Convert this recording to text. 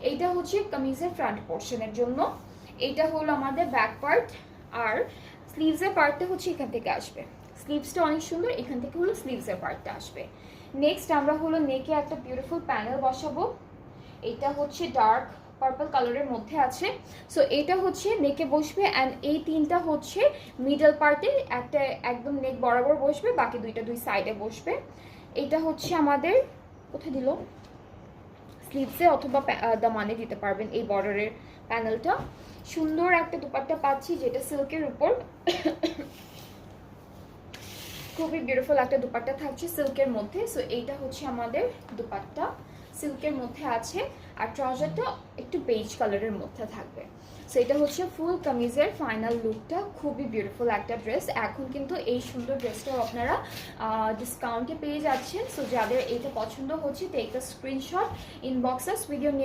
এইটা হচ্ছে কামিজের ফ্রন্ট পোর্শনের জন্য। এইটা হলো আমাদের ব্যাক পার্ট, আর স্লিভসের পার্টটা হচ্ছে এখান থেকে আসবে। স্লিভসটা অনেক সুন্দর, এখান থেকে হলো স্লিভসের পার্টটা আসবে। নেক্সট আমরা হলো নেকে একটা বিউটিফুল প্যানেল বসাবো। এটা হচ্ছে ডার্ক পার্পল কালারের মধ্যে আছে। সো এটা হচ্ছে নেকে বসবে, অ্যান্ড এই তিনটা হচ্ছে মিডল পার্টে, একটা একদম নেক বরাবর বসবে, বাকি দুইটা দুই সাইডে বসবে। এটা হচ্ছে আমাদের কোথায় দিল, স্লিভসে অথবা দামানে দিতে পারবেন এই বর্ডারের প্যানেলটা। সুন্দর একটা দুপাট্টা পাচ্ছি যেটা সিল্কের উপর, খুবই বিউটিফুল একটা দুপাট্টা থাকছে সিল্কের মধ্যে। সো এইটা হচ্ছে আমাদের দুপাট্টা, সিল্কের মধ্যে আছে, আর ট্রাউজারটা একটু বেজ কালারের মধ্যে থাকবে। সো এটা হচ্ছে ফুল কামিজের ফাইনাল লুকটা। খুবই বিউটিফুল একটা ড্রেস। এখন কিন্তু এই সুন্দর ড্রেসটাও আপনারা ডিসকাউন্টে পেয়ে যাচ্ছেন। সো যাদের এইটা পছন্দ হচ্ছে take the screenshot, inbox us with your